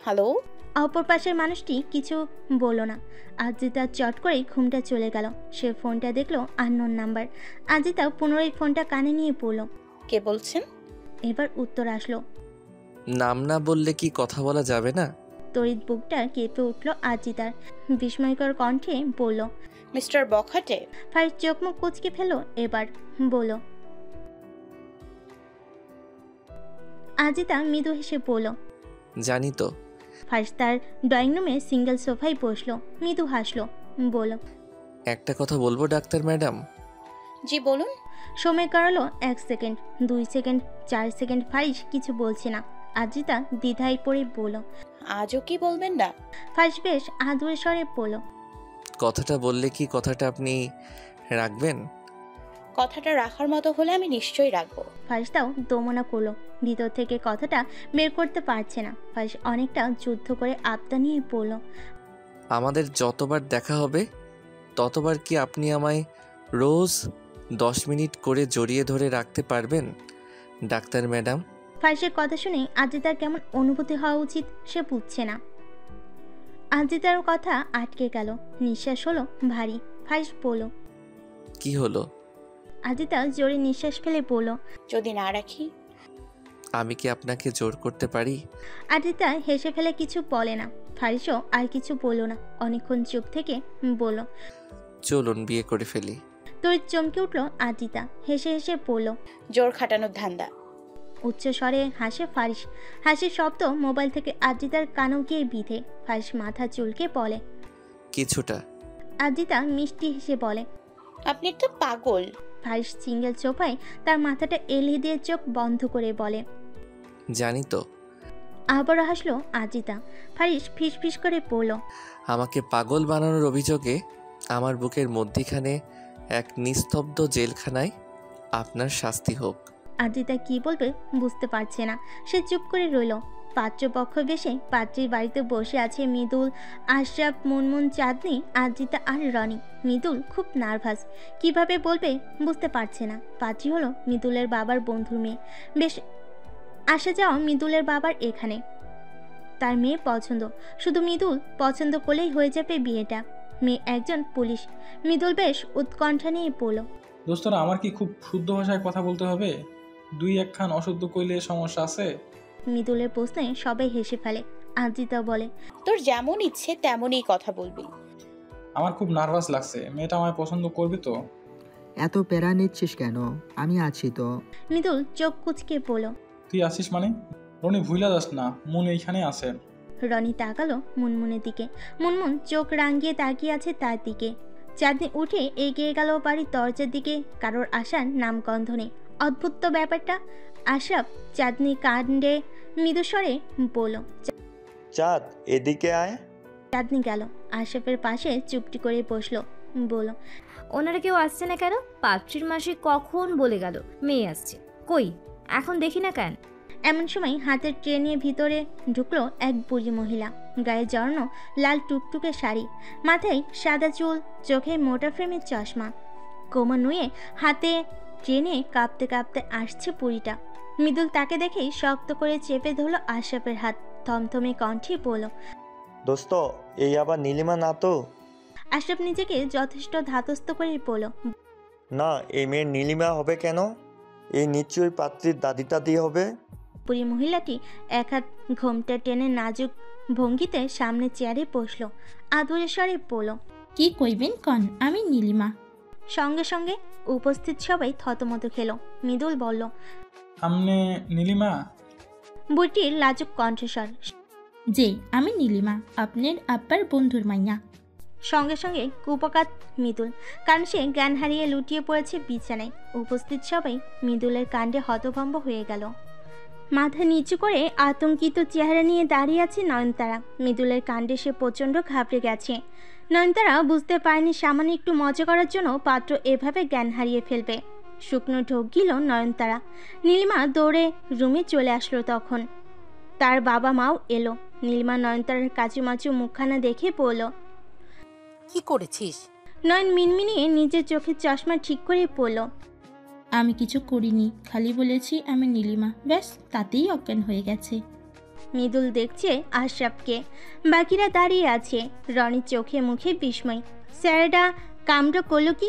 Hello. অপর পাশের মানুষটি কিছু বলল না। আজিতা চট করে ঘুমটা চলে গেল। সে ফোনটা দেখলো আননোন নাম্বার। আজিতা পুনরায় ফোনটা কানে নিয়ে পড়ল। কে বলছেন? এবার উত্তর আসলো। নাম না বললে কি কথা বলা যাবে না? তড়িৎ বুকটা কেঁপে উঠল আজিতার। বিস্ময়কর কণ্ঠে বলল। মিস্টার বখাটে। ফারিস চোখ মুখ কুচকে ফেলল। এবার বলল। আজিতা মৃদু হেসে বলল। জানি তো। ফারিস তার ড্রয়িং রুমে সিঙ্গেল সোফায় বসলো। মৃদু হাসলো। বলল। একটা কথা বলবো ডাক্তার ম্যাডাম? জি বলুন। সময় কাটালো 1 সেকেন্ড, 2 সেকেন্ড, 4 সেকেন্ড। ফারিস কিছু বলছে না। আজিতা দ্বিধায় পড়ে বলল। আজও কি বলবেন না? ফারিস বেশ আদুরে স্বরে বলল। কথাটা বললে কি কথাটা আপনি রাখবেন? কথাটা রাখার মতো হলে আমি নিশ্চয়ই রাখবো। ফারিস তাও দমনা করলো। ভিতর থেকে কথাটা বের করতে পারছে না। ফারিস অনেকটা যুদ্ধ করে আবদা নিয়ে পড়ল। আমাদের যতবার দেখা হবে ততবার কি আপনি আমায় রোজ 10 মিনিট করে জড়িয়ে ধরে রাখতে পারবেন ডাক্তার ম্যাডাম? ফারিসের কথা শুনে আজিতার কেমন অনুভূতি হওয়া উচিত সে বুঝছে না। আজিতার কথা আটকে গেল। নিঃশ্বাস হলো ভারী। ফারিস বলল। কি হলো? আজিতা জোরে নিঃশ্বাস ফেলে বলল। যদি না রাখি? আমি কি আপনাকে জোর করতে পারি? আজিতা হেসে ফেলে কিছু বলে না। ফারিসও আর কিছু বলল না। অনেকক্ষণ চুপ থেকে বলল। চলুন বিয়ে করে ফেলি। তোর চমকে উঠল আজিতা। হেসে হেসে বলল। জোর খাটানোর ধান্দা। উচ্চ স্বরে হাসে ফারিস। হাসির শব্দ মোবাইল থেকে আজিতার কানেও গিয়ে বিঁধে। ফারিস মাথা চুলকে বলে। কিছুটা। আজিতা মিষ্টি হেসে বলে। আপনি তো পাগল। ফারিস সিঙ্গেল সোফায় তার মাথাটা এলিয়ে দিয়ে চোখ বন্ধ করে বলে। জানি তো। আবারও হাসলো আজিতা। ফারিস ফিস ফিস করে বলল। আমাকে পাগল বানানোর অভিযোগে আমার বুকের মধ্যিখানে এক নিস্তব্ধ জেলখানায় আপনার শাস্তি হোক। আজিতা কি বলবে বুঝতে পারছে না। সে চুপ করে রইল। পাত্রপক্ষ বেশে পাত্রীর বাড়িতে বসে আছে মৃদুল, আশরাফ, মুনমুন, চাঁদনি, আজিতা আর রনি। মৃদুল খুব নার্ভাস। কিভাবে বলবে বুঝতে পারছে না। পাত্রী হলো মৃদুলের বাবার বন্ধুর মেয়ে। বেশ আসা যাওয়া মৃদুলের বাবার এখানে। তার মেয়ে পছন্দ। শুধু মৃদুল পছন্দ করলেই হয়ে যাবে বিয়েটা। মেয়ে একজন পুলিশ। মৃদুল বেশ উৎকণ্ঠা নিয়ে বলল। দোস্তরা, আমার কি খুব শুদ্ধ ভাষায় কথা বলতে হবে? দুই একখান অশুদ্ধ কইলে সমস্যা আছে? মৃদুলের প্রশ্নে সবাই হেসে ফেলে। আজিতা বলে। তোর যেমন ইচ্ছে তেমনই কথা বলবি। আমার খুব নার্ভাস লাগছে। মেয়েটা আমায় পছন্দ করবে তো? এত প্যারা নিচ্ছিস কেন? আমি আছি তো। মৃদুল চোখ কুচকে বলল। তুই আসিস মানে? রনি, ভুইলা যাস না, মন এইখানে আছে। রনি তাকালো মুনমুনের দিকে। মুনমুন চোখ রাঙিয়ে তাকিয়ে আছে তার দিকে। চাঁদনি উঠে এগিয়ে গেল বাড়ির দরজার দিকে। কারোর আসার নামগন্ধ নেই। অদ্ভুত তো ব্যাপারটা। আশরাফ চাঁদনি কাণ্ডে মৃদুস্বরে বলল। চাঁদ, এদিকে আয়। চাঁদনি গেল। আশরাফের পাশে চুপটি করে বসলো। বলল। ওনারা কেউ আসছে না কেন? পাত্রীর মাসে কখন বলে গেল মেয়ে আসছে, কই এখন দেখি না কেন? এমন সময় হাতের ট্রে নিয়ে ভিতরে ঢুকলো এক বুড়ি মহিলা। গায়ে জড়ানো লাল টুকটুকে শাড়ি, মাথায় সাদা চুল, চোখে মোটা ফ্রেমের চশমা। কোমর নুয়ে হাতে ট্রে নিয়ে কাঁপতে কাঁপতে আসছে বুড়িটা। মৃদুল তাকে দেখেই শক্ত করে চেপে ধরলো আশরাফের হাত। থমথমে কণ্ঠে বলল। দোস্ত, এই আবার নীলিমা না তো? আশরাফ নিজেকে যথেষ্ট ধাতস্থ করে বলল। না, এই মেয়ের নীলিমা হবে কেন? এই নিশ্চয়ই পাত্রীর দাদিটা দিয়ে হবে। বুড়ি মহিলাটি এক হাত ঘোমটা টেনে নাজুক ভঙ্গিতে সামনে চেয়ারে বসলো। আদুরে স্বরে বলল। কি কইবেন কন, আমি নীলিমা। সঙ্গে সঙ্গে উপস্থিত সবাই থতমত খেলো। মৃদুল বলল। আমনে নীলিমা? বুড়িটির লাজুক কণ্ঠস্বর। যে আমি নীলিমা, আপনার আব্বার বন্ধুর মাইয়া। সঙ্গে সঙ্গে কুপকাত মৃদুল, কারণ সে জ্ঞান হারিয়ে লুটিয়ে পড়েছে বিছানায়। উপস্থিত সবাই মৃদুলের কাণ্ডে হতভম্ব হয়ে গেল। মাথা নিচু করে আতঙ্কিত চেহারা নিয়ে দাঁড়িয়ে আছে নয়নতারা। মৃদুলের কাণ্ডে সে প্রচণ্ড ঘাবড়ে গেছে। নয়নতারা বুঝতে পারেনি সামান্য একটু মজা করার জন্য পাত্র এভাবে জ্ঞান হারিয়ে ফেলবে। শুকনো ঢোক গিল নয়নতারা। নীলিমা দৌড়ে রুমে চলে আসলো। তখন তার বাবা মাও এলো। নীলিমা নয়নতারার কাচুমাচু মুখখানা দেখে বলল। কি করেছিস? নয়ন মিনমিনিয়ে নিজের চোখের চশমা ঠিক করে পড়ল। আমি কিছু করিনি, খালি বলেছি আমি নীলিমা, ব্যাস তাতেই অজ্ঞান হয়ে গেছে। মৃদুল দেখছে আশরাফকে, বাকিরা দাঁড়িয়ে আছে। রনির চোখে মুখে বিস্ময়। স্যারেরা কামড় করলো কি?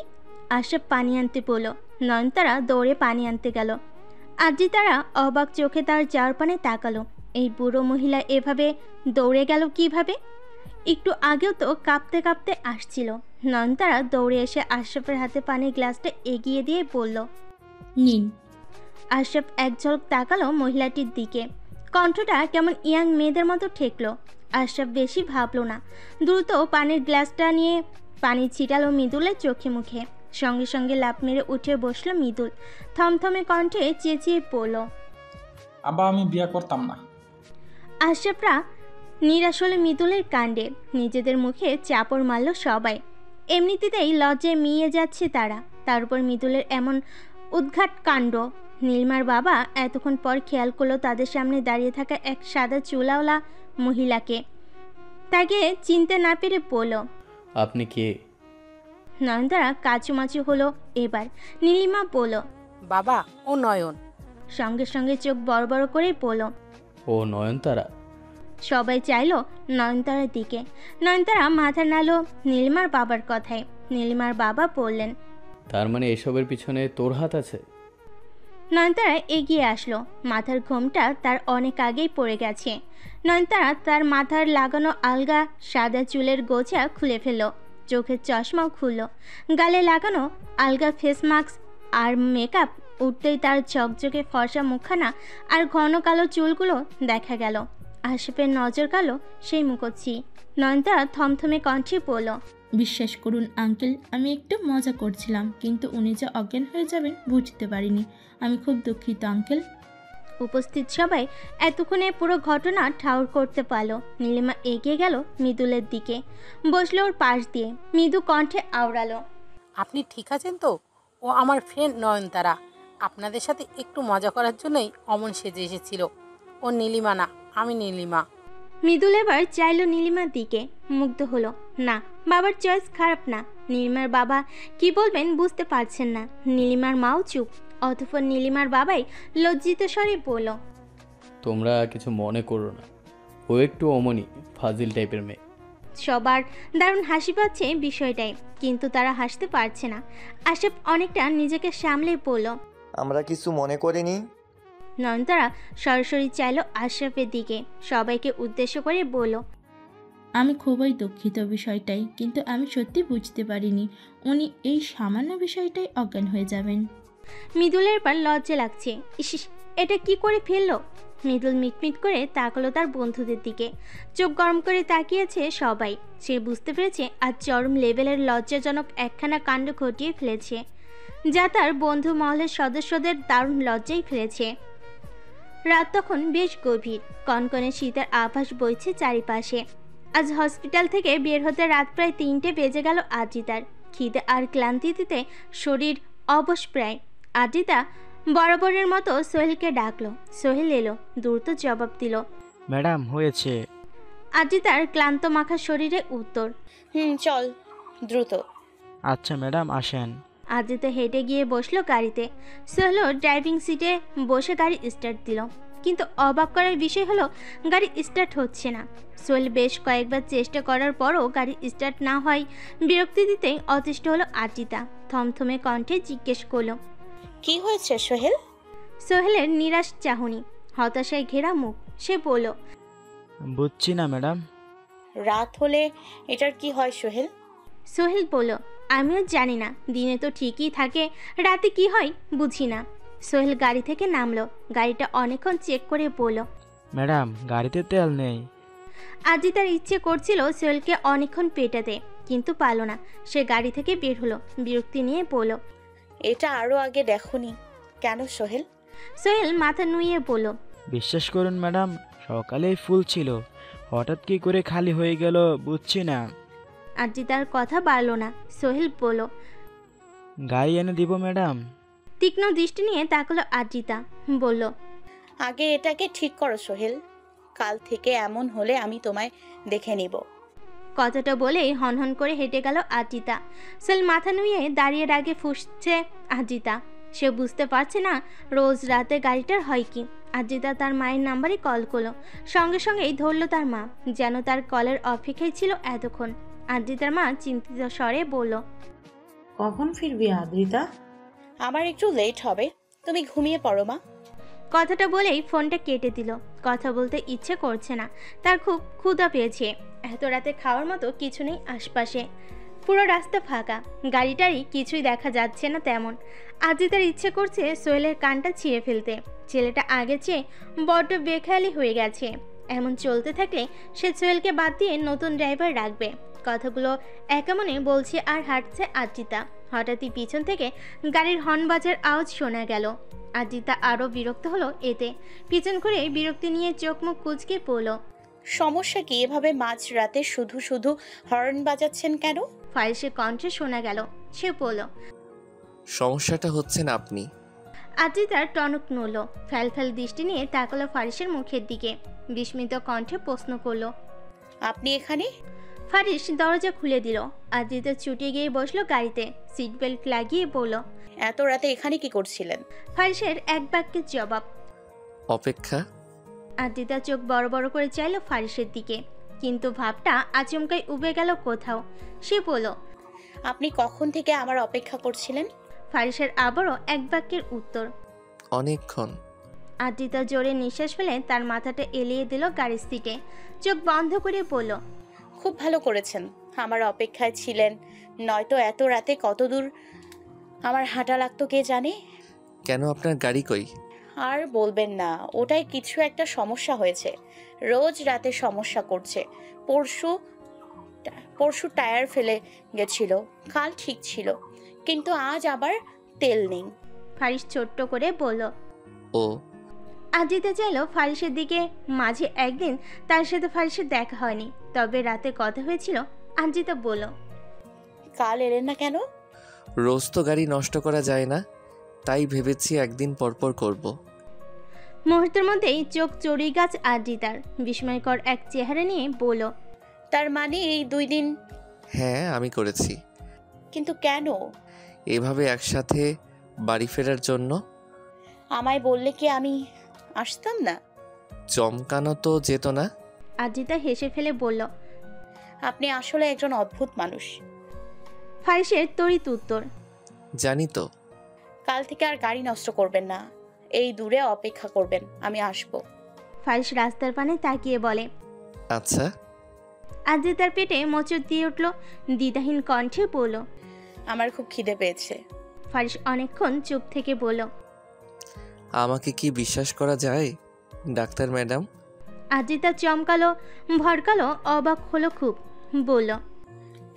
আশরাফ পানি আনতে বলল। নয়নতারা দৌড়ে পানি আনতে গেল। তারা অবাক চোখে তার চারপানে তাকালো। এই বুড়ো মহিলা এভাবে দৌড়ে গেল কিভাবে? একটু আগেও তো কাঁপতে কাঁপতে আসছিল। নয়নতারা দৌড়ে এসে আশরাফের হাতে পানির গ্লাসটা এগিয়ে দিয়ে বলল, নিন। আশরাফ এক ঝলক তাকালো মহিলাটির দিকে। কণ্ঠটা কেমন ইয়াং মেয়েদের মতো ঠেকলো। আশরাফ বেশি ভাবলো না, দ্রুত পানির গ্লাসটা নিয়ে পানি ছিটালো মৃদুলের চোখে মুখে। সঙ্গে সঙ্গে লাফ মেরে উঠে বসলো মৃদুল। থমথমে কণ্ঠে চেঁচিয়ে পড়ল, আব্বা আমি বিয়া করতাম না। আশরাফরা নিরাশ হলো মৃদুলের কাণ্ডে। নিজেদের মুখে চাপড় মারল সবাই। এমনিতেই লজ্জায় মিয়ে যাচ্ছে তারা, তার উপর মৃদুলের এমন উদ্ঘাট কাণ্ড। নীলিমার বাবা এতক্ষণ পর খেয়াল করলো তাদের সামনে দাঁড়িয়ে থাকা এক সাদা চুলাওয়ালা মহিলাকে। তাকে চিনতে না পেরে বলল, আপনি কে? নয়নতারা কাচুমাচু হলো এবার। নীলিমা বলল, বাবা ও নয়ন। সঙ্গে সঙ্গে চোখ বড় বড় করে বলল, ও নয়নতারা। সবাই চাইলো নয়নতারার দিকে। নয়নতারা মাথা নাড়ল নীলিমার বাবার কথায়। নীলিমার বাবা বললেন, তার মানে এসবের পিছনে তোর হাত আছে? নয়নতারা এগিয়ে আসলো। মাথার ঘোমটা তার অনেক আগেই পড়ে গেছে। নয়নতারা তার মাথার লাগানো আলগা সাদা চুলের গোছা খুলে ফেলল, চোখের চশমাও খুলল। গালে লাগানো আলগা ফেস মাস্ক আর মেকআপ উঠতেই তার ঝকঝকে ফর্সা মুখখানা আর ঘন কালো চুলগুলো দেখা গেল। আশরাফের নজর গেল সেই মুখচ্ছি। নয়নতারা থমথমে কণ্ঠে বলল, বিশ্বাস করুন আঙ্কেল, আমি একটু মজা করছিলাম, কিন্তু উনি যে অজ্ঞান হয়ে যাবেন বুঝতে পারিনি। আমি খুব দুঃখিত আঙ্কেল। উপস্থিত সবাই এতক্ষণে পুরো ঘটনা ঠাউর করতে পারল। নীলিমা এগিয়ে গেল মৃদুলের দিকে, বসলো ওর পাশ দিয়ে। মৃদু কণ্ঠে আওড়ালো, আপনি ঠিক আছেন তো? ও আমার ফ্রেন্ড নয়নতারা। আপনাদের সাথে একটু মজা করার জন্যই অমন সেজে এসেছিল। ও নীলিমা না, আমি নীলিমা। মৃদুল এবার চাইল নীলিমার দিকে, মুগ্ধ হলো। না, বাবার চয়েস খারাপ না। নীলিমার বাবা কি বলবেন বুঝতে পারছেন না। নীলিমার মাও চুপ। অতঃপর নীলিমার বাবাই লজ্জিত স্বরে বলল, তোমরা কিছু মনে করো না, ও একটু অমনি ফাজিল টাইপের মেয়ে। সবার দারুণ হাসি পাচ্ছে বিষয়টাই, কিন্তু তারা হাসতে পারছে না। আশরাফ অনেকটা নিজেকে সামলে বলল, আমরা কিছু মনে করিনি। নয়নতারা সরাসরি চাইল আশরাফের দিকে, সবাইকে উদ্দেশ্য করে বলল, আমি খুবই দুঃখিত বিষয়টাই, কিন্তু আমি সত্যি বুঝতে পারিনি উনি এই সামান্য বিষয়টাই অজ্ঞান হয়ে যাবেন। মৃদুলের পর লজ্জা লাগছে। ইস, এটা কি করে ফেললো? মৃদুল মিটমিট করে তাকালো তার বন্ধুদের দিকে। চোখ গরম করে তাকিয়েছে সবাই। সে বুঝতে পেরেছে আজ চরম লেভেলের লজ্জাজনক একখানা কাণ্ড ঘটিয়ে ফেলেছে, যা তার বন্ধু মহলের সদস্যদের দারুণ লজ্জায় ফেলেছে। রাত তখন বেশ গভীর। কনকনে শীতের আভাস বইছে চারিপাশে। আজ হসপিটাল থেকে বের হতে রাত প্রায় 3টে বেজে গেল আদ্রিতার। খিদে আর ক্লান্তিতে শরীর অবশ প্রায়। আদ্রিতা বরাবরের মতো সোহেলকে ডাকলো। সোহেল এলো, দ্রুত জবাব দিল, ম্যাডাম হয়েছে। আদ্রিতার ক্লান্ত মাখা শরীরে উত্তর, চল দ্রুত। আচ্ছা ম্যাডাম আসেন। আদ্রিতা হেঁটে গিয়ে বসলো গাড়িতে। সোহেলও ড্রাইভিং সিটে বসে গাড়ি স্টার্ট দিল, কিন্তু অবাক করার বিষয় হলো গাড়ি স্টার্ট হচ্ছে না। সোহেল বেশ কয়েকবার চেষ্টা করার পরও গাড়ি স্টার্ট না হয় বিরক্তি দিতেই অতিষ্ঠ হলো আদ্রিতা। থমথমে কণ্ঠে জিজ্ঞেস করলো, কি হয়েছে সোহেল? সোহেলের নিরাশ চাহনি, হতাশায় ঘেরা মুখ। সে বলল, বুঝছি না ম্যাডাম। রাত হলে এটার কি হয় সোহেল? সোহেল বলল, আমিও জানি না, দিনে তো ঠিকই থাকে, রাতে কি হয় বুঝি না। সোহেল গাড়ি থেকে নামলো। গাড়িটা অনেকক্ষণ চেক করে বলল, ম্যাডাম গাড়িতে তেল নেই। আদ্রিতার ইচ্ছে করছিল সোহেলকে অনেকক্ষণ পেটাতে, কিন্তু পারল না। সে গাড়ি থেকে বের হলো, বিরক্তি নিয়ে বলল, এটা আরো আগে দেখোনি কেন সোহেল? সোহেল মাথা নুইয়ে বলল, বিশ্বাস করুন ম্যাডাম, সকালেই ফুল ছিল, হঠাৎ কি করে খালি হয়ে গেল বুঝছি না। আদ্রিতার কথা বাড়ল না। সোহেল বলল, গাড়ি এনে দিব ম্যাডাম। তীক্ষ্ণ দৃষ্টি নিয়ে তাকালো আদ্রিতা, বলল, আগে এটাকে ঠিক করো সোহেল, কাল থেকে এমন হলে আমি তোমায় দেখে নিব। কথাটা বলেই হনহন করে হেঁটে গেল আদ্রিতা। সোহেল মাথা নুইয়ে দাঁড়িয়ে রাগে ফুঁসছে আদ্রিতা। সে বুঝতে পারছে না রোজ রাতে গাড়িটার হয় কি। আজিতা তার মায়ের নাম্বারে কল করলো, সঙ্গে সঙ্গেই ধরলো তার মা, যেন তার কলের অপেক্ষায় ছিল এতক্ষণ। আদ্রিতার মা চিন্তিত স্বরে বলল, কখন ফিরবি আদ্রিতা? আমার একটু লেট হবে, তুমি ঘুমিয়ে পড়ো মা। কথাটা বলেই ফোনটা কেটে দিল। কথা বলতে ইচ্ছে করছে না, তার খুব ক্ষুধা পেয়েছে। এত রাতে খাওয়ার মতো কিছু নেই আশপাশে, পুরো রাস্তা ফাঁকা, গাড়িটারই কিছুই দেখা যাচ্ছে না তেমন। আজই তার ইচ্ছে করছে সোহেলের কানটা ছিঁড়ে ফেলতে। ছেলেটা আগে চেয়ে বড্ড বেখেয়ালি হয়ে গেছে। এমন চলতে থাকলে সে সোহেলকে বাদ দিয়ে নতুন ড্রাইভার রাখবে। কথাগুলো একা মনে বলছে আর হাঁটছে আজিতা। হঠাৎই পিছন থেকে গাড়ির হর্ন বাজার আওয়াজ শোনা গেল। আজিতা আরও বিরক্ত হলো এতে। পিছন ঘুরে বিরক্তি নিয়ে চোখ মুখ কুঁচকে পড়ল। সমস্যা কি, এভাবে মাঝ রাতে শুধু শুধু হর্ন বাজাচ্ছেন কেন? ফারিসের কণ্ঠে শোনা গেল। সে বলল, সমস্যাটা হচ্ছেন আপনি। আজিতার টনক নড়ল। ফ্যাল ফ্যাল দৃষ্টি নিয়ে তাকালো ফারিসের মুখের দিকে। বিস্মিত কণ্ঠে প্রশ্ন করল, আপনি এখানে? ফারিস দরজা খুলে দিল। আজিতা ছুটে গিয়ে বসলো গাড়িতে, সিট বেল্ট লাগিয়ে বলল, এত রাতে এখানে কি করছিলেন? ফারিসের এক বাক্যের জবাব, অপেক্ষা। আজিতা চোখ বড় বড় করে চাইল ফারিসের দিকে, কিন্তু ভাবটা আচমকাই উবে গেল কোথাও। সে বলল, আপনি কখন থেকে আমার অপেক্ষা করছিলেন? ফারিসের আবারও এক বাক্যের উত্তর, অনেকক্ষণ। আজিতা জোরে নিঃশ্বাস ফেলে তার মাথাটা এলিয়ে দিল গাড়ির সিটে। চোখ বন্ধ করে বলল, খুব ভালো করেছেন, আমার অপেক্ষায় ছিলেন, নয়তো এত রাতে কত দূর আমার হাঁটা লাগতো কে জানে। কেন, আপনার গাড়ি কই? আর বলবেন না, ওটাই কিছু একটা সমস্যা হয়েছে। রোজ রাতে সমস্যা করছে। পরশু টায়ার ফেলে গেছিল, কাল ঠিক ছিল, কিন্তু আজ আবার তেল নেই। ফারিস ছোট্ট করে বলল। ও। আজিতা চাইল ফারিসের দিকে। মাঝে একদিন তার সাথে ফারিসের দেখা হয়নি, তবে রাতে কথা হয়েছিল। আজিতা বলল, কাল এলেন না কেন? রোজ তো গাড়ি নষ্ট করা যায় না, তাই ভেবেছি একদিন পরপর করব। মুহূর্তের মধ্যেই চোখ চড়িয়ে গাছ আজিতার। বিস্ময়কর এক চেহারা নিয়ে বলল, তার মানে এই 2 দিন? হ্যাঁ, আমি করেছি। কিন্তু কেন? এভাবে একসাথে বাড়ি ফেরার জন্য। আমায় বললে কি আমি আসতাম না? চমকানো তো যেত না? আজিতা হেসে ফেলে বলল, আপনি আসলে একজন অদ্ভুত মানুষ। ফারিসের তড়িৎ উত্তর, জানি তো। কাল থেকে আর গাড়ি নষ্ট করবেন না, এই দূরে অপেক্ষা করবেন, আমি আসব। ফারিস রাস্তার পানে তাকিয়ে বলে, আচ্ছা। আজিতার পেটে মোচড় দিয়ে উঠল। দ্বিধাহীন কণ্ঠে বলল, আমার খুব খিদে পেয়েছে। ফারিস অনেকক্ষণ চুপ থেকে বলল, আমাকে কি বিশ্বাস করা যায় ডাক্তার ম্যাডাম? আজিতা চমকালো, ভড়কালো, অবাক হলো খুব। বলল,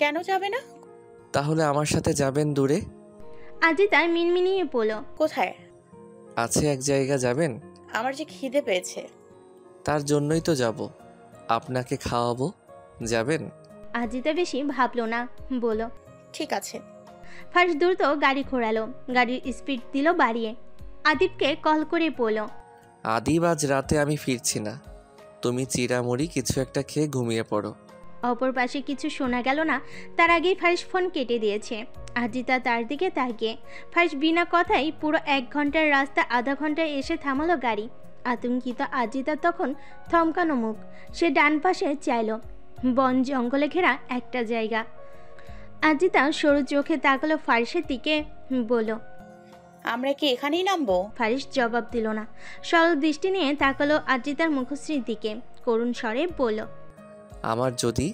কেন যাবে না? তাহলে আমার সাথে যাবেন দূরে? আজিতা মিনমিনিয়ে বলল, কোথায়? আছে এক জায়গা, যাবেন? আমার যে খিদে পেয়েছে। তার জন্যই তো যাব, আপনাকে খাওয়াবো, যাবেন? আজিতা বেশি ভাবলো না, বলল, ঠিক আছে। ফারিস দ্রুত গাড়ি ঘোরালো, গাড়ির স্পিড দিল বাড়িয়ে। আদিবকে কল করে বলল, আদিব, আজ রাতে আমি ফিরছি না, তুমি চিড়ামুড়ি কিছু একটা খেয়ে ঘুমিয়ে পড়ো। অপর পাশে কিছু শোনা গেল না, তার আগেই ফারিস ফোন কেটে দিয়েছে। আজিতা তার দিকে তাকিয়ে। ফারিস বিনা কথাই পুরো 1 ঘন্টার রাস্তা আধা ঘন্টায় এসে থামালো গাড়ি। আতঙ্কিত আজিতা তখন থমকানো মুখ। সে ডান পাশে চাইল, বন জঙ্গলে ঘেরা একটা জায়গা। আজিতা সরু চোখে তাকালো ফারিসের দিকে, বলল, আমরা কি এখানেই নামবো? ফারিস জবাব দিল না। সরল দৃষ্টি নিয়ে তাকালো আজিতার মুখশ্রীর দিকে, করুণ স্বরে বলল, আমার যদি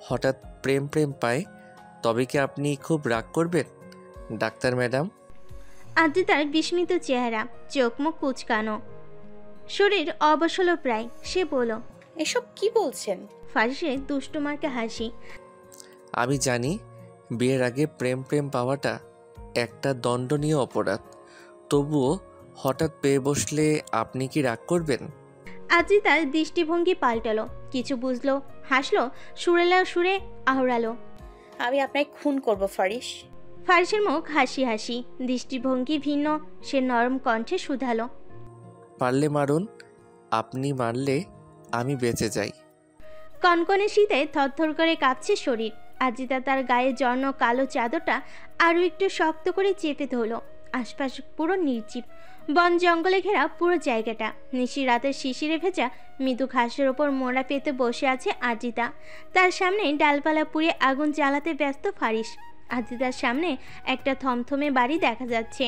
হঠাৎ প্রেম পায় তবে কি আপনি খুব রাগ করবেন ডাক্তার ম্যাডাম? আজিতার বিস্মিত চেহারা, চোখ মুখ কুচকানো, শরীর অবসল প্রায়। সে বলল, এসব কি বলছেন? ফারিসের দুষ্টুমার্কে হাসি। আমি জানি বিয়ের আগে প্রেম পাওয়াটা একটা দণ্ডনীয় অপরাধ, তবুও হঠাৎ পেয়ে বসলে আপনি কি রাগ করবেন? আজিতার দৃষ্টিভঙ্গি পাল্টালো, কিছু বুঝলো, হাসলো, সুরেলা সুরে আহরালো, আমি আপনাকে খুন করব ফারিস। ফারিসের মুখ হাসি হাসি, দৃষ্টিভঙ্গি ভিন্ন। সে নরম কণ্ঠে শুধালো, পারলে মারুন, আপনি মারলে আমি বেঁচে যাই। কনকনে শীতে থরথর করে কাঁপছে শরীর। আজিতা তার গায়ে জড়ানো কালো চাদরটা আরও একটু শক্ত করে চেপে ধরল। আশপাশ পুরো নির্জীব, বন জঙ্গলে ঘেরা পুরো জায়গাটা। নিশি রাতের শিশিরে ভেজা মৃদু ঘাসের ওপর মোড়া পেতে বসে আছে আজিতা। তার সামনে ডালপালা পুড়িয়ে আগুন জ্বালাতে ব্যস্ত ফারিস। আজিতার সামনে একটা থমথমে বাড়ি দেখা যাচ্ছে।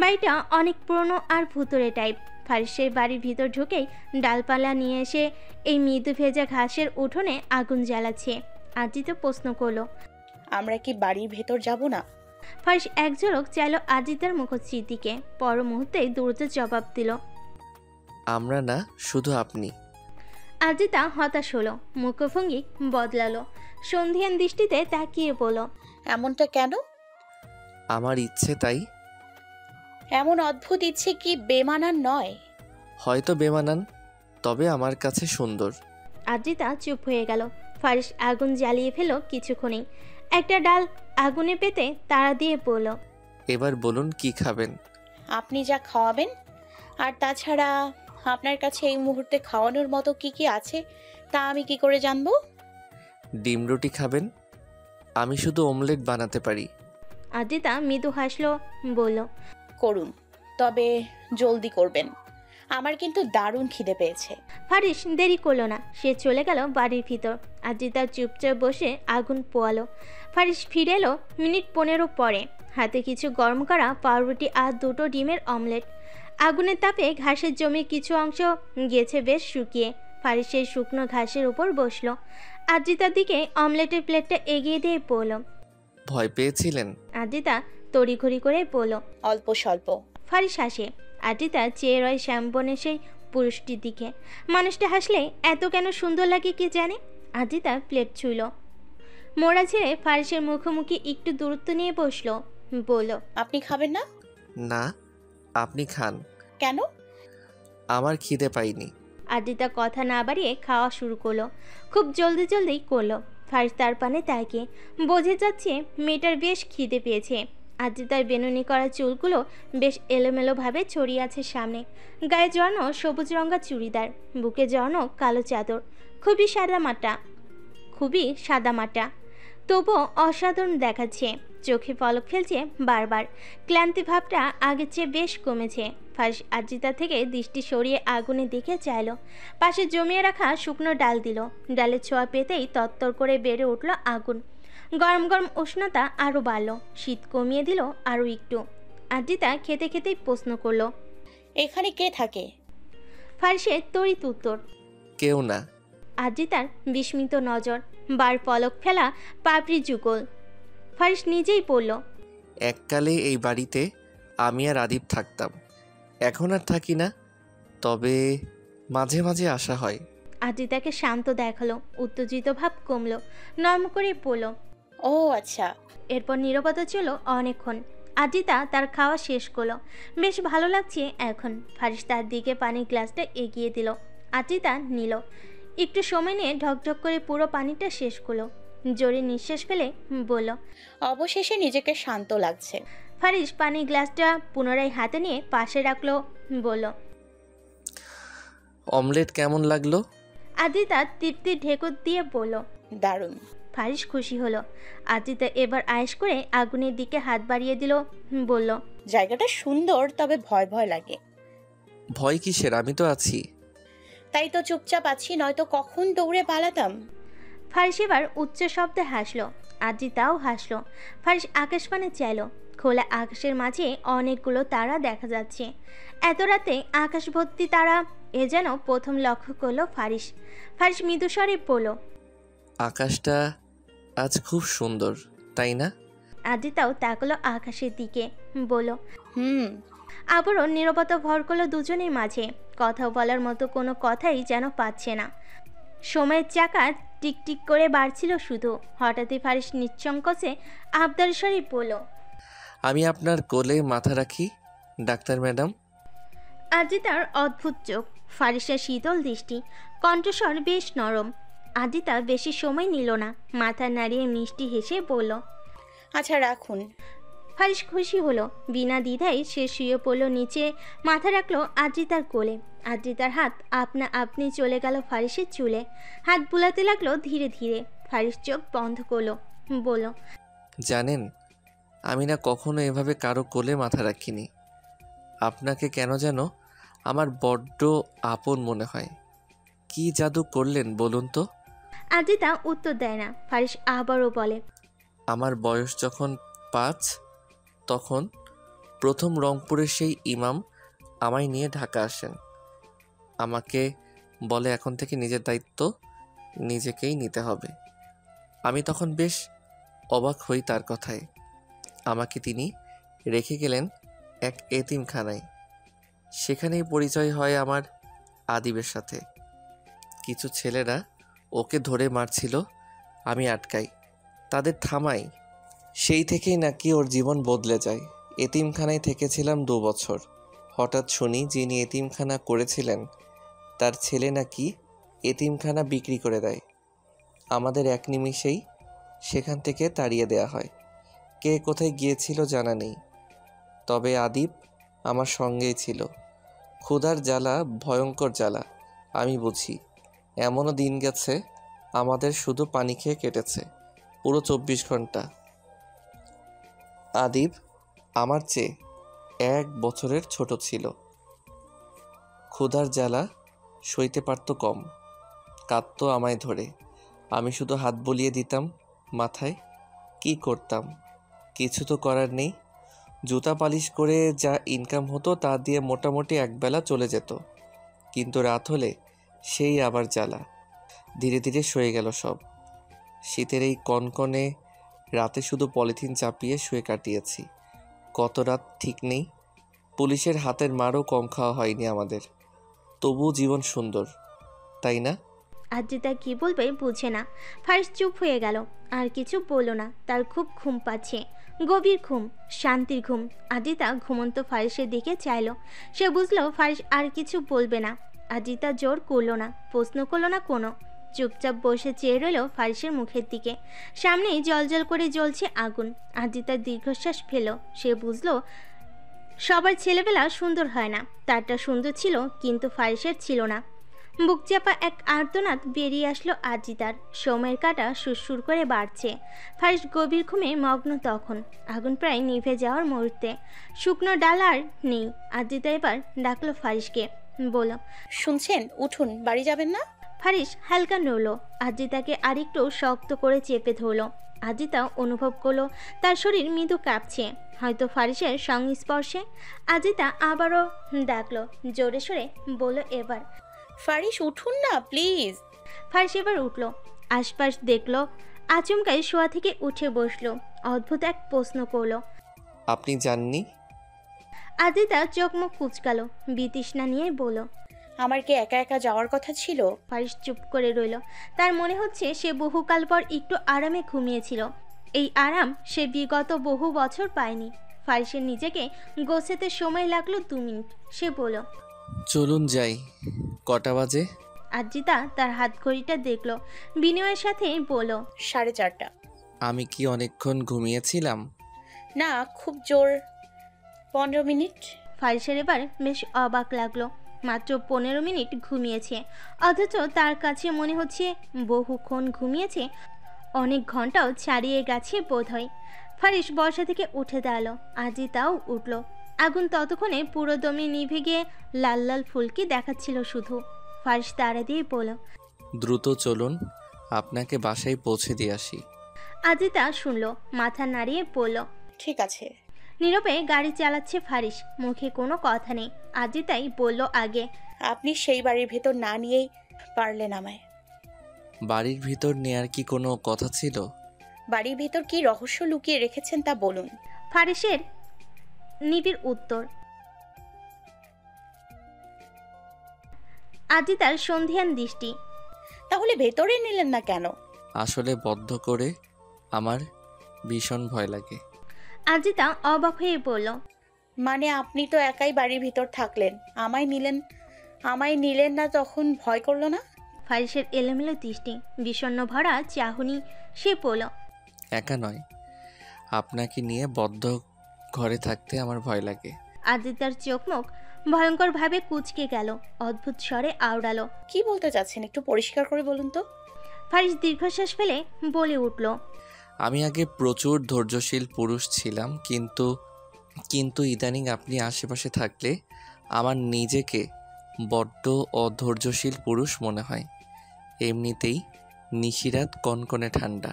বাড়িটা অনেক পুরনো আর ভুতুরে টাইপ। ফারিস সেই বাড়ির ভিতর ঢুকেই ডালপালা নিয়ে এসে এই মৃদু ভেজা ঘাসের উঠোনে আগুন জ্বালাচ্ছে। আজিতা প্রশ্ন করলো, আমরা কি বাড়ির ভেতর যাব না? ফারিস এক ঝলক চাইল আজিতার মুখশ্রীর দিকে, পর মুহূর্তেই দ্রুত জবাব দিল, আমরা না, শুধু আপনি। আজিতা হতাশ হলো, মুখভঙ্গি বদলালো, সন্ধিয়ান দৃষ্টিতে তাকিয়ে বলল, এমনটা কেন? আমার ইচ্ছে তাই। এমন অদ্ভুত ইচ্ছে কি বেমানান নয়? হয়তো বেমানান, তবে আমার কাছে সুন্দর। আজিতা চুপ হয়ে গেল। ফারিস আগুন জ্বালিয়ে ফেল কিছুক্ষণেই। একটা ডাল আগুনে পেতে তাড়া দিয়ে বলল, এবার বলুন কি খাবেন? আপনি যা খাওয়াবেন। আর তাছাড়া আপনার কাছে এই মুহূর্তে খাওয়ানোর মতো কি কি আছে তা আমি কি করে জানবো? ডিম রুটি খাবেন? আমি শুধু অমলেট বানাতে পারি। আজিতা মৃদু হাসলো, বলল, করুন, তবে জলদি করবেন, আমার কিন্তু দারুণ খিদে পেয়েছে। ফারিস দেরি করলো না, সে চলে গেল বাড়ির ভিতর। আজিতা চুপচাপ বসে আগুন পোয়ালো। ফারিস ফিরে এলো মিনিট 15 পরে, হাতে কিছু গরম করা পাউরুটি আর 2টো ডিমের অমলেট। আগুনের তাপে ঘাসের জমির কিছু অংশ গেছে বেশ শুকিয়ে। ফারিস সেই শুকনো ঘাসের উপর বসলো। আজিতার দিকে অমলেটের প্লেটটা এগিয়ে দিয়ে বলল, ভয় পেয়েছিলেন? আজিতা তড়িঘড়ি করে বলল, অল্প স্বল্প। ফারিস হাসে। আজিতা চেয়ে রয় শ্যামবনের সেই পুরুষটির দিকে। মানুষটা হাসলে এত কেন সুন্দর লাগে কে জানে। আজিতা প্লেট ছুঁইল, মোড়া ছেড়ে ফারিসের মুখোমুখি একটু দূরত্ব নিয়ে বসলো, বলল, আপনি খাবেন না? না, আপনি খান। কেন? আমার খিদে পাইনি। আজিতা কথা না বাড়িয়ে খাওয়া শুরু করলো, খুব জলদি জলদি করলো। ফারিস তার পানে তাকিয়ে বোঝে যাচ্ছে মেয়েটার বেশ খিদে পেয়েছে। আজিতার বেনুনি করা চুলগুলো বেশ এলোমেলোভাবে ছড়িয়ে আছে সামনে। গায়ে জড়ানো সবুজ রঙা চুড়িদার, বুকে জড়ানো কালো চাদর, খুবই সাদামাটা, তবুও অসাধারণ দেখাচ্ছে। চোখে পলক ফেলছে বারবার। ক্লান্তি ভাবটা আগের চেয়ে বেশ কমেছে। ফারিস আজিতা থেকে দৃষ্টি সরিয়ে আগুনের দিকে চাইল। পাশে জমিয়ে রাখা শুকনো ডাল দিল। ডালের ছোঁয়া পেতেই তত্তর করে বেড়ে উঠল আগুন। গরম গরম উষ্ণতা আরও বাড়ল, শীত কমিয়ে দিল আরও একটু। আজিতা খেতে খেতেই প্রশ্ন করলো, এখানে কে থাকে? ফারিসের তড়িৎ উত্তর, কেউ না। আজিতার বিস্মিত নজর, বার পলক ফেলা পাপড়ি যুগল। ফারিস নিজেই পড়ল, এককালে এই বাড়িতে আমি আর আদিব থাকতাম, এখন আর থাকি না, তবে মাঝে মাঝে আসা হয়। আজিতাকে শান্ত দেখালো, উত্তেজিত ভাব কমলো, নরম করে পড়ল, ও আচ্ছা। এরপর নীরবতা ছিল অনেকক্ষণ। আজিতা তার খাওয়া শেষ করলো, বেশ ভালো লাগছে এখন। ফারিস তার দিকে পানির গ্লাসটা এগিয়ে দিল। আজিতা নিল, একটু সময় নিয়ে ঢকঢক করে পুরো পানিটা শেষ করলো। জোরে নিঃশ্বাস ফেলে বলল, অবশেষে নিজেকে শান্ত লাগছে। ফারিস পানির গ্লাসটা পুনরায় হাতে নিয়ে পাশে রাখলো, বলল, অমলেট কেমন লাগলো? আজিতা তৃপ্তির ঢেকুর দিয়ে বলল, দারুণ। ফারিস খুশি হলো। আজিতা এবার আয়েশ করে আগুনের দিকে হাত বাড়িয়ে দিল, বলল, জায়গাটা সুন্দর, তবে ভয় ভয় লাগে। ভয় কিসের, আমি তো আছি। তাই তো চুপচাপ আছি, নয়তো কখন দৌড়ে পালাতাম। ফারিস এবার উচ্চ শব্দে হাসলো। আজিতাও হাসলো। ফারিস আকাশপানে চাইলো। খোলা আকাশের মাঝে অনেকগুলো তারা দেখা যাচ্ছে। এত রাতে আকাশ ভর্তি তারা, এ যেন প্রথম লক্ষ্য করলো ফারিস। ফারিস মৃদুস্বরে বলল, আকাশটা আজ খুব সুন্দর, তাই না? আজিতাও তাকালো আকাশের দিকে, বলল, হুম। আবারও নীরবতা ভর করলো দুজনের মাঝে। কথা বলার মতো কোনো কথাই যেন পাচ্ছে না। সময়ের চাকা টিকটিক করে বাড়ছিল শুধু। হঠাৎই ফারিস নিঃসংকোচে আবদার স্বরে বলল, আমি আপনার কোলে মাথা রাখি, ডাক্তার ম্যাডাম। আজিতার অদ্ভুত চোখ, ফারিসের শীতল দৃষ্টি, কণ্ঠস্বর বেশ নরম। আজিতা বেশি সময় নিল না, মাথা নাড়িয়ে মিষ্টি হেসে বলল, আচ্ছা রাখুন। ফারিস খুশি হলো। বিনা দ্বিধায় সে শুয়ে পড়ল নিচে, মাথা রাখলো আজিতার কোলে। আজিতার হাত আপনা আপনি চলে গেল ফারিসের চুলে, হাত বুলাতে লাগলো ধীরে ধীরে। ফারিস চোখ বন্ধ করলো, বলল, জানেন আমি না কখনো এভাবে কারো কোলে মাথা রাখিনি। আপনাকে কেন যেন আমার বড্ড আপন মনে হয়। কি জাদু করলেন বলুন তো? আজিতা উত্তর দেয় না। ফারিস আবারও বলে, আমার বয়স যখন 5, তখন প্রথম রংপুরের সেই ইমাম আমায় নিয়ে ঢাকা আসেন। আমাকে বলে এখন থেকে নিজের দায়িত্ব নিজেকেই নিতে হবে। আমি তখন বেশ অবাক হই তার কথায়। আমাকে তিনি রেখে গেলেন এক এতিমখানায়। সেখানেই পরিচয় হয় আমার আদিবের সাথে। কিছু ছেলেরা ওকে ধরে মারছিল, আমি আটকাই, তাদের থামাই। সেই থেকেই নাকি ওর জীবন বদলে যায়। এতিমখানায় থেকেছিলাম 2 বছর। হঠাৎ শুনি যিনি এতিমখানা করেছিলেন তার ছেলে নাকি এতিমখানা বিক্রি করে দেয়। আমাদের এক নিমিষেই সেখান থেকে তাড়িয়ে দেয়া হয়। কে কোথায় গিয়েছিল জানা নেই, তবে আদিব আমার সঙ্গেই ছিল। ক্ষুধার জ্বালা ভয়ঙ্কর জ্বালা আমি বুঝি। এমনও দিন গেছে আমাদের শুধু পানি খেয়ে কেটেছে পুরো 24 ঘন্টা। আদিব আমার চেয়ে 1 বছরের ছোট ছিল। ক্ষুধার জ্বালা সইতে পারত কম, কাঁদতো আমায় ধরে। আমি শুধু হাত বুলিয়ে দিতাম মাথায়। কি করতাম? কিছু তো করার নেই। জুতা পালিশ করে যা ইনকাম হতো তা দিয়ে মোটামুটি একবেলা চলে যেত। কিন্তু রাত হলে সেই আবার জ্বালা। ধীরে ধীরে সয়ে গেল সব। শীতের এই কনকনে রাতে শুধু পলিথিন চাপিয়ে শুয়ে কাটিয়েছি। কত রাত ঠিক নেই। পুলিশের হাতের মারও কম খাওয়া হয়নি আমাদের। তবু জীবন সুন্দর, তাই না? আজিতা কি বলবে বুঝে না। ফারিস চুপ হয়ে গেল, আর কিছু বলল না। তার খুব ঘুম পাচ্ছে, গভীর ঘুম, শান্তির ঘুম। আজিতা ঘুমন্ত ফারিসের দিকে চাইল। সে বুঝলো ফারিস আর কিছু বলবে না। আজিতা জোর করলো না, প্রশ্ন করলো না কোনো। চুপচাপ বসে চেয়ে রইল ফারিসের মুখের দিকে। সামনেই জলজল করে জ্বলছে আগুন। আজিতা দীর্ঘশ্বাস ফেল। সে বুঝলো সবার ছেলেবেলা সুন্দর হয় না। তারটা সুন্দর ছিল, কিন্তু ফারিসের ছিল না। বুক চাপা এক আর্তনাদ বেরিয়ে আসলো আজিতার। সময়ের কাঁটা সুরসুর করে বাড়ছে। ফারিস গভীর ঘুমে মগ্ন তখন। আগুন প্রায় নিভে যাওয়ার মুহূর্তে। শুকনো ডাল আর নেই। আজিতা এবার ডাকলো ফারিসকে, বলল, শুনছেন? উঠুন, বাড়ি যাবেন না? ফারিস হালকা নড়ল। আজিতাকে আরেকটু শক্ত করে চেপে ধরল। আজিতা অনুভব করলো তার শরীর মৃদু কাঁপছে, হয়তো ফারিসের সংস্পর্শে। আজিতা আবারও ডাকলো জোরে সোরে, বলল এবার, ফারিস উঠুন না প্লিজ। ফারিস এবার উঠল, আশপাশ দেখলো। আচমকাই শোয়া থেকে উঠে বসলো। অদ্ভুত এক প্রশ্ন করলো, আপনি জাননি? আজিতা চোখ মুখ কুচকালো, বিতৃষ্ণা নিয়ে বলল, আমার কি একা একা যাওয়ার কথা ছিল? ফারিস চুপ করে রইল। তার মনে হচ্ছে সে বহুকাল পর একটু আরামে ঘুমিয়েছিল। এই আরাম সে বিগত বহু বছর পায়নি। ফারিসের নিজেকে গোছাতে সময় লাগলো 2 মিনিট। সে বলল, চলুন যাই। কটা বাজে? আজিতা তার হাত ঘড়িটা দেখলো, বিনয়ের সাথে বলল, 4:30। আমি কি অনেকক্ষণ ঘুমিয়েছিলাম? না, খুব জোর 15 মিনিট। ফারিসের এবার বেশ অবাক লাগলো। মাত্র 15 মিনিট ঘুমিয়েছে, অথচ তার কাছে মনে হচ্ছে বহুক্ষণ ঘুমিয়েছে। অনেক ঘন্টাও ছাড়িয়ে গেছে বোধহয়। ফারিস বসা থেকে উঠে দাঁড়ালো। আজিতাও উঠল। আগুন ততক্ষণে পুরো দমে নিভে গিয়ে লাল লাল ফুলকি দেখাচ্ছিল শুধু। ফারিস তাড়া দিয়ে বলল, দ্রুত চলুন, আপনাকে বাসায় পৌঁছে দিয়ে আসি। আজিতা শুনল, মাথা নাড়িয়ে বলল, ঠিক আছে। নীরবে গাড়ি চালাচ্ছে ফারিস, মুখে কোনো কথা নেই। আজিতাই বলল আগে, আপনি সেই বাড়ির ভেতর না নিয়েই পারলেন আমায়। বাড়ির ভিতর নেয়ার কি কোনো কথা ছিল? বাড়ির ভেতর কি রহস্য লুকিয়ে রেখেছেন তা বলুন। ফারিসের নিবিড় উত্তর। আজিতার সন্ধিয়ান দৃষ্টি। তাহলে ভেতরে নিলেন না কেন? আসলে বদ্ধ করে আমার ভীষণ ভয় লাগে। আজিতা অবাক হয়ে বলল, মানে আপনি তো একাই বাড়ির ভিতর থাকলেন, আমায় নিলেন না, তখন ভয় করলো না? ফারিসের এলোমেলো দৃষ্টি, বিষণ্ণ ভরা চাহনি। সে বলল, একা নয়, আপনাকে নিয়ে বদ্ধ ঘরে থাকতে আমার ভয় লাগে। আজিতার চোখ মুখ ভয়ঙ্করভাবে কুঁচকে গেল। অদ্ভুত স্বরে আওড়ালো, কি বলতে চাচ্ছেন একটু পরিষ্কার করে বলুন তো। ফারিস দীর্ঘশ্বাস ফেলে বলে উঠল, আমি আগে প্রচুর ধৈর্যশীল পুরুষ ছিলাম, কিন্তু ইদানিং আপনি আশেপাশে থাকলে আমার নিজেকে বড্ড অধৈর্যশীল পুরুষ মনে হয়। এমনিতেই নিশিরাত কনকনে ঠান্ডা,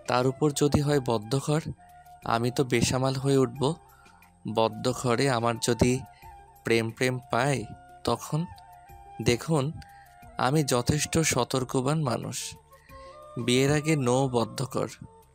তার উপর যদি হয় বদ্ধঘর, আমি তো বেসামাল হয়ে উঠব। বদ্ধঘরে আমার যদি প্রেম পায় তখন? দেখুন, আমি যথেষ্ট সতর্কবান মানুষ। বিয়ের আগে নো বদ্ধঘর।